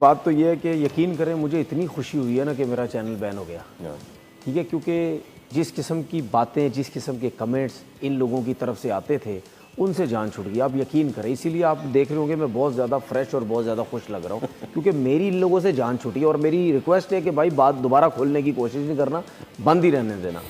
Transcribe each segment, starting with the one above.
बात तो ये है कि यकीन करें मुझे इतनी खुशी हुई है ना कि मेरा चैनल बैन हो गया। ठीक है, क्योंकि जिस किस्म की बातें, जिस किस्म के कमेंट्स इन लोगों की तरफ से आते थे, उनसे जान छूट गई। आप यकीन करें, इसीलिए आप देख रहे होंगे मैं बहुत ज़्यादा फ्रेश और बहुत ज़्यादा खुश लग रहा हूँ क्योंकि मेरी इन लोगों से जान छूटी है। और मेरी रिक्वेस्ट है कि भाई बात दोबारा खोलने की कोशिश नहीं करना, बंद ही रहने देना।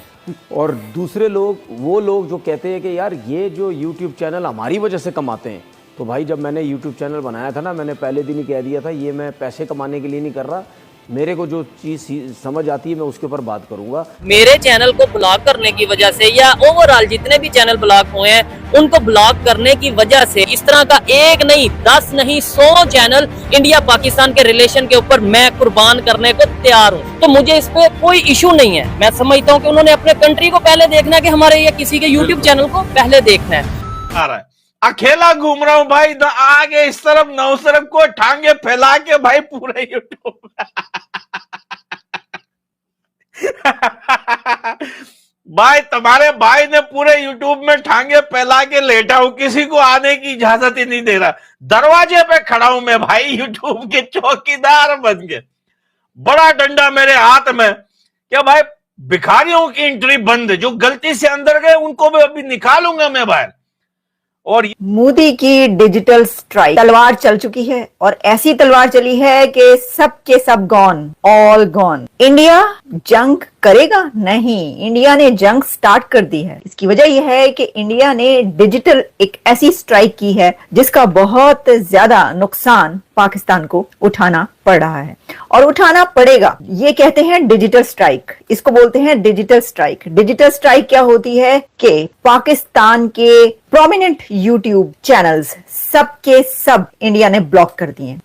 और दूसरे लोग, वो लोग जो कहते हैं कि यार ये जो यूट्यूब चैनल हमारी वजह से कमाते हैं, तो भाई जब मैंने यूट्यूब चैनल बनाया था ना, मैंने पहले दिन ही कह दिया था ये मैं पैसे कमाने के लिए नहीं कर रहा, मेरे को जो चीज़ समझ आती है मैं उसके ऊपर बात करूंगा। मेरे चैनल को ब्लॉक करने की वजह से या ओवरऑल जितने भी चैनल ब्लॉक हुए हैं उनको ब्लॉक करने की वजह से इस तरह का एक नहीं, 10 नहीं, 100 चैनल इंडिया पाकिस्तान के रिलेशन के ऊपर मैं कुर्बान करने को तैयार हूँ। तो मुझे इस पे कोई इशू नहीं है। मैं समझता हूँ कि उन्होंने अपने कंट्री को पहले देखना है कि हमारे या किसी के यूट्यूब चैनल को पहले देखना है। अकेला घूम रहा हूँ भाई, आगे इस तरफ न उस तरफ को ठांगे फैला के भाई पूरे यूट्यूब भाई तुम्हारे भाई ने पूरे यूट्यूब में ठांगे फैला के लेटा हूं, किसी को आने की इजाजत ही नहीं दे रहा। दरवाजे पे खड़ा हूं मैं भाई, यूट्यूब के चौकीदार बन के, बड़ा डंडा मेरे हाथ में। क्या भाई भिखारियों की एंट्री बंद, जो गलती से अंदर गए उनको भी अभी निकालूंगा मैं बाहर। और मोदी की डिजिटल स्ट्राइक तलवार चल चुकी है और ऐसी तलवार चली है कि सब के सब गॉन, ऑल गॉन। इंडिया जंग करेगा? नहीं, इंडिया ने जंग स्टार्ट कर दी है। इसकी वजह यह है कि इंडिया ने डिजिटल एक ऐसी स्ट्राइक की है जिसका बहुत ज्यादा नुकसान पाकिस्तान को उठाना पड़ रहा है और उठाना पड़ेगा। ये कहते हैं डिजिटल स्ट्राइक, इसको बोलते हैं डिजिटल स्ट्राइक। डिजिटल स्ट्राइक क्या होती है कि पाकिस्तान के प्रोमिनेंट यूट्यूब चैनल्स सब के सब इंडिया ने ब्लॉक कर दिए।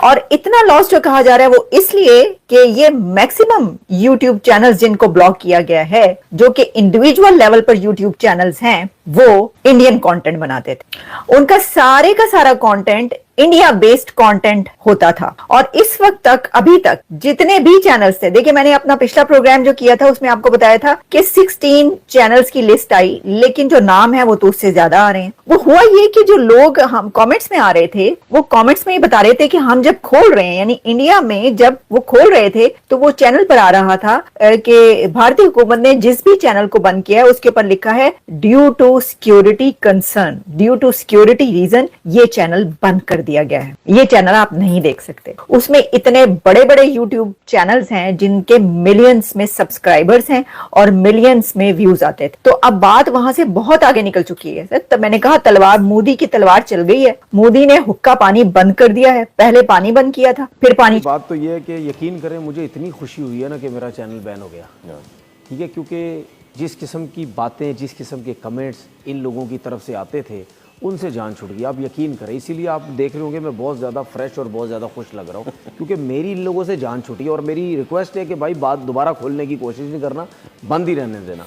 और इतना लॉस जो कहा जा रहा है वो इसलिए कि ये मैक्सिमम यूट्यूब चैनल्स जिनको ब्लॉक किया गया है, जो कि इंडिविजुअल लेवल पर यूट्यूब चैनल्स हैं, वो इंडियन कंटेंट बनाते थे। उनका सारे का सारा कंटेंट इंडिया बेस्ड कंटेंट होता था। और इस वक्त तक, अभी तक जितने भी चैनल्स थे, देखिए मैंने अपना पिछला प्रोग्राम जो किया था उसमें आपको बताया था कि 16 चैनल्स की लिस्ट आई, लेकिन जो नाम है वो तो उससे ज्यादा आ रहे हैं। वो हुआ ये कि जो लोग हम कमेंट्स में आ रहे थे, वो कमेंट्स में ही बता रहे थे कि हम जब खोल रहे हैं, यानी इंडिया में जब वो खोल रहे थे तो वो चैनल पर आ रहा था कि भारतीय हुकूमत ने जिस भी चैनल को बंद किया है उसके ऊपर लिखा है due to security concern, due to security reason ये चैनल बंद कर दिया गया है, ये चैनल आप नहीं देख सकते। उसमें इतने बड़े बड़े यूट्यूब चैनल्स हैं जिनके मिलियंस में सब्सक्राइबर्स हैं और मिलियंस में व्यूज आते थे। तो अब बात वहां से बहुत आगे निकल चुकी है। तो मैंने कहा तलवार, मोदी की तलवार चल गई है। मोदी ने हुक्का पानी बंद कर दिया है, पहले पानी बंद किया था, फिर पानी। बात तो ये है कि यकीन करें मुझे इतनी खुशी हुई है ना कि मेरा चैनल बैन हो गया। ठीक है, क्योंकि जिस किस्म की बातें, जिस किस्म के कमेंट्स इन लोगों की तरफ से आते थे, उनसे जान छूट गई। आप यकीन करें, इसीलिए आप देख रहे होंगे मैं बहुत ज़्यादा फ्रेश और बहुत ज़्यादा खुश लग रहा हूँ क्योंकि मेरी इन लोगों से जान छूटी है। और मेरी रिक्वेस्ट है कि भाई बात दोबारा खोलने की कोशिश नहीं करना, बंद ही रहने देना।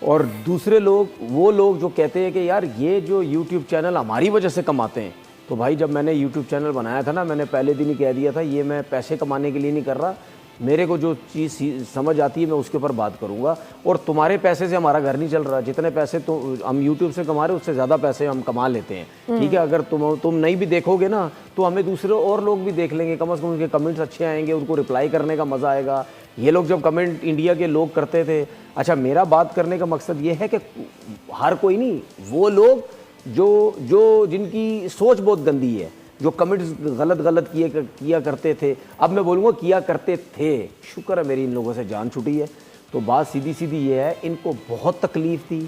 और दूसरे लोग, वो लोग जो कहते हैं कि यार ये जो यूट्यूब चैनल हमारी वजह से कमाते हैं, तो भाई जब मैंने यूट्यूब चैनल बनाया था ना, मैंने पहले दिन ही कह दिया था ये मैं पैसे कमाने के लिए नहीं कर रहा, मेरे को जो चीज़ समझ आती है मैं उसके ऊपर बात करूंगा। और तुम्हारे पैसे से हमारा घर नहीं चल रहा, जितने पैसे तो हम यूट्यूब से कमा रहे हैं उससे ज़्यादा पैसे हम कमा लेते हैं। ठीक है, अगर तुम नहीं भी देखोगे ना तो हमें दूसरे और लोग भी देख लेंगे, कम से कम उनके कमेंट्स अच्छे आएंगे, उनको रिप्लाई करने का मज़ा आएगा। ये लोग जब कमेंट इंडिया के लोग करते थे, अच्छा मेरा बात करने का मकसद ये है कि हर कोई नहीं, वो लोग जो जिनकी सोच बहुत गंदी है, जो कमेंट्स गलत किया करते थे, अब मैं बोलूँगा किया करते थे, शुक्र है मेरी इन लोगों से जान छूटी है। तो बात सीधी सीधी ये है, इनको बहुत तकलीफ़ थी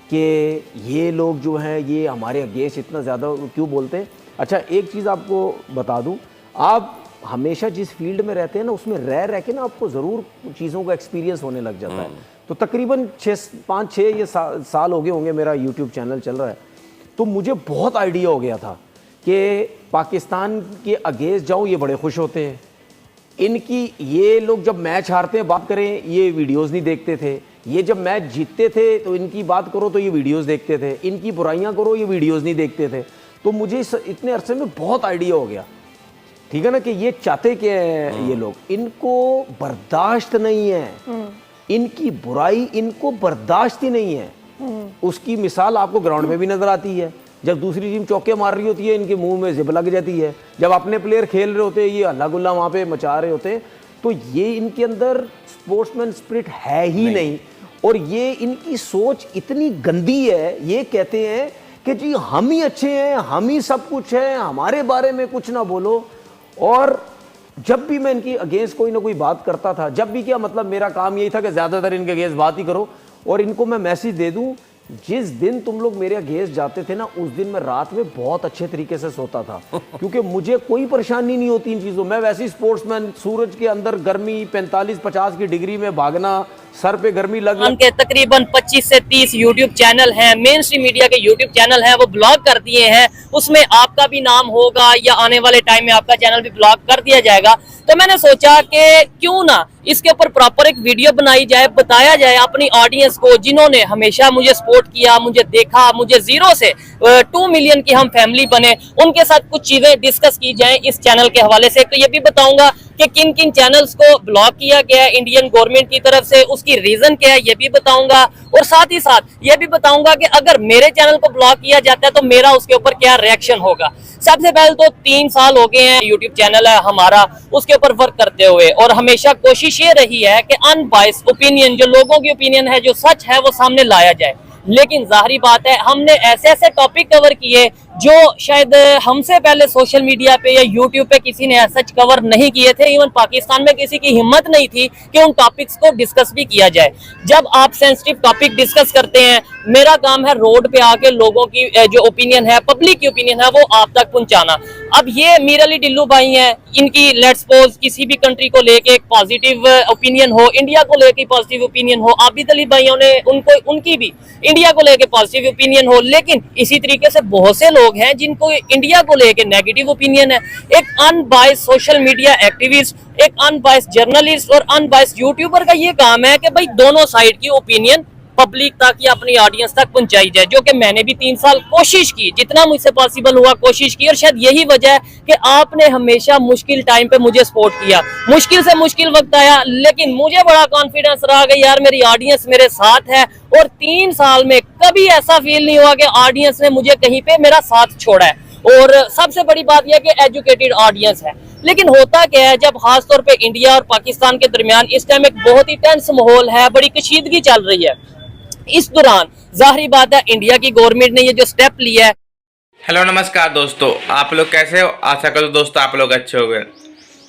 कि ये लोग जो हैं ये हमारे अगेंस्ट इतना ज़्यादा क्यों बोलते हैं। अच्छा एक चीज़ आपको बता दूँ, आप हमेशा जिस फील्ड में रहते हैं ना उसमें रह के ना आपको ज़रूर चीज़ों का एक्सपीरियंस होने लग जाता है। तो तकरीबन 5-6 ये साल हो गए होंगे मेरा यूट्यूब चैनल चल रहा है, तो मुझे बहुत आइडिया हो गया था कि पाकिस्तान के अगेंस्ट जाऊं ये बड़े खुश होते हैं, इनकी ये लोग जब मैच हारते हैं बात करें ये वीडियोस नहीं देखते थे, ये जब मैच जीतते थे तो इनकी बात करो तो ये वीडियोस देखते थे, इनकी बुराइयां करो ये वीडियोस नहीं देखते थे। तो मुझे इतने अरसे में बहुत आइडिया हो गया, ठीक है ना, कि ये चाहते क्या हैं ये लोग, इनको बर्दाश्त नहीं है, इनकी बुराई इनको बर्दाश्त ही नहीं है। उसकी मिसाल आपको ग्राउंड में भी नजर आती है। जब दूसरी टीम चौके मार रही होती है इनके मुंह में जिब लग जाती है, जब अपने प्लेयर खेल रहे होते हैं ये हल्ला गुल्ला वहाँ पे मचा रहे होते हैं। तो ये इनके अंदर स्पोर्ट्समैन स्पिरिट है ही नहीं। और ये इनकी सोच इतनी गंदी है, ये कहते हैं कि जी हम ही अच्छे हैं, हम ही सब कुछ है, हमारे बारे में कुछ ना बोलो। और जब भी मैं इनकी अगेंस्ट कोई ना कोई बात करता था, जब भी क्या मतलब मेरा काम यही था कि ज़्यादातर इनके अगेंस्ट बात ही करो और इनको मैं मैसेज दे दूं। जिस दिन तुम लोग मेरे अगेंस्ट जाते थे ना, उस दिन मैं रात में बहुत अच्छे तरीके से सोता था क्योंकि मुझे कोई परेशानी नहीं होती इन चीज़ों। मैं वैसे ही स्पोर्ट्समैन, सूरज के अंदर गर्मी 45-50 की डिग्री में भागना, सर पे गर्मी लग उनके तकरीबन 25 से 30 यूट्यूब चैनल हैं, मेन स्ट्रीम मीडिया के यूट्यूब चैनल हैं, वो ब्लॉक कर दिए हैं। उसमें आपका भी नाम होगा या आने वाले टाइम में आपका चैनल भी ब्लॉक कर दिया जाएगा। तो मैंने सोचा कि क्यों ना इसके ऊपर प्रॉपर एक वीडियो बनाई जाए, बताया जाए अपनी ऑडियंस को जिन्होंने हमेशा मुझे सपोर्ट किया, मुझे देखा, मुझे 0 से 2 मिलियन की हम फैमिली बने, उनके साथ कुछ चीजें डिस्कस की जाए इस चैनल के हवाले से। तो ये भी बताऊंगा कि किन किन चैनल्स को ब्लॉक किया गया है इंडियन गवर्नमेंट की तरफ से, उसकी रीजन क्या है ये भी बताऊंगा। और साथ ही साथ ये भी बताऊंगा कि अगर मेरे चैनल को ब्लॉक किया जाता है तो मेरा उसके ऊपर क्या रिएक्शन होगा। सबसे पहले तो 3 साल हो गए हैं यूट्यूब चैनल है हमारा, उसके ऊपर वर्क करते हुए, और हमेशा कोशिश ये रही है कि अनबाइस्ड ओपिनियन, जो लोगों की ओपिनियन है, जो सच है, वो सामने लाया जाए। लेकिन जाहिर बात है हमने ऐसे ऐसे टॉपिक कवर किए जो शायद हमसे पहले सोशल मीडिया पे या यूट्यूब पे किसी ने सच कवर नहीं किए थे। इवन पाकिस्तान में किसी की हिम्मत नहीं थी कि उन टॉपिक्स को डिस्कस भी किया जाए। जब आप सेंसिटिव टॉपिक डिस्कस करते हैं, मेरा काम है रोड पे आके लोगों की जो ओपिनियन है, पब्लिक की ओपिनियन है, वो आप तक पहुंचाना। अब ये मीर अली ढिल्लू भाई हैं, इनकी लेट्स सपोज किसी भी कंट्री को लेके एक पॉजिटिव ओपिनियन हो, इंडिया को लेके पॉजिटिव ओपिनियन हो, आबिद अली भाइयों ने उनकी भी इंडिया को लेके पॉजिटिव ओपिनियन हो। लेकिन इसी तरीके से बहुत से लोग हैं जिनको इंडिया को लेके नेगेटिव ओपिनियन है। एक अनबाइस्ड सोशल मीडिया एक्टिविस्ट, एक अनबाइस्ड जर्नलिस्ट और अनबाइस्ड यूट्यूबर का ये काम है कि भाई दोनों साइड की ओपिनियन पब्लिक तक या अपनी ऑडियंस तक पहुंचाई जाए, जो कि मैंने भी 3 साल कोशिश की, जितना मुझसे पॉसिबल हुआ कोशिश की। और शायद यही वजह है कि आपने हमेशा मुश्किल टाइम पे मुझे सपोर्ट किया। मुश्किल से मुश्किल वक्त आया, लेकिन मुझे बड़ा कॉन्फिडेंस रहा कि यार मेरी ऑडियंस मेरे साथ है। और 3 साल में कभी ऐसा फील नहीं हुआ कि ऑडियंस ने मुझे कहीं पे मेरा साथ छोड़ा है। और सबसे बड़ी बात यह कि एजुकेटेड ऑडियंस है। लेकिन होता क्या है, जब खासतौर पे इंडिया और पाकिस्तान के दरमियान इस टाइम एक बहुत ही टेंस माहौल है, बड़ी कशीदगी चल रही है, इस दौरान जाहिर बात है इंडिया की गवर्नमेंट ने ये जो स्टेप लिया है। हेलो नमस्कार दोस्तों, आप लोग कैसे हो? आशा करो दोस्तों आप लोग अच्छे हो गए।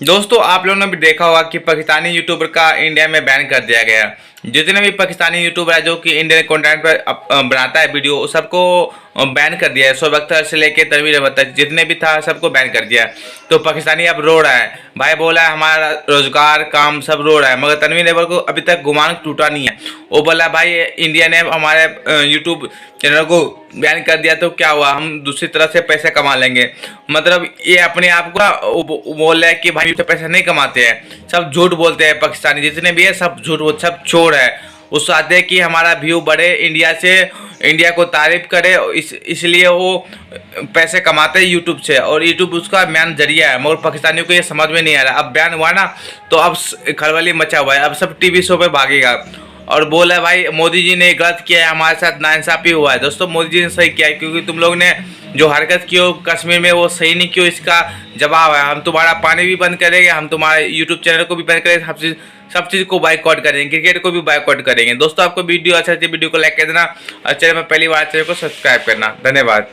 दोस्तों आप लोगों ने भी देखा होगा कि पाकिस्तानी यूट्यूबर का इंडिया में बैन कर दिया गया है। जितने भी पाकिस्तानी यूट्यूबर है जो कि इंडियन कंटेंट पर बनाता है वीडियो, सबको बैन कर दिया है। शोएब अख्तर से लेके तनवीर अहमद तक जितने भी था सबको बैन कर दिया है। तो पाकिस्तानी अब रो रहा है, भाई बोला है हमारा रोजगार काम सब रो रहा है, मगर तनवीर अहमद को अभी तक गुमान टूटा नहीं है। वो बोला भाई इंडिया ने हमारे यूट्यूब चैनल को बैन कर दिया तो क्या हुआ, हम दूसरी तरह से पैसे कमा लेंगे। मतलब ये अपने आप को बोल रहा है कि भाई पैसे नहीं कमाते हैं, सब झूठ बोलते हैं। पाकिस्तानी जितने भी है सब झूठ, सब चोर है। वो चाहते हैं कि हमारा व्यू बढ़े, इंडिया से इंडिया को तारीफ करे, इसलिए वो पैसे कमाते हैं यूट्यूब से, और यूट्यूब उसका मेन जरिया है। मगर पाकिस्तानियों को ये समझ में नहीं आ रहा। अब बैन हुआ ना तो अब खलबली मचा हुआ है, अब सब टीवी शो पे भागेगा और बोला है भाई मोदी जी ने गलत किया है, हमारे साथ नाइंसाफी हुआ है। दोस्तों मोदी जी ने सही किया है, क्योंकि तुम लोग ने जो हरकत की हो कश्मीर में वो सही नहीं की हो, इसका जवाब है। हम तुम्हारा पानी भी बंद करेंगे, हम तुम्हारे यूट्यूब चैनल को भी बंद करेंगे, सब चीज़ को बाइकआउट करेंगे, क्रिकेट को भी बाइकआउट करेंगे। दोस्तों आपको वीडियो अच्छा लगे वीडियो को लाइक कर देना और चैनल में पहली बार चैनल को सब्सक्राइब करना। धन्यवाद।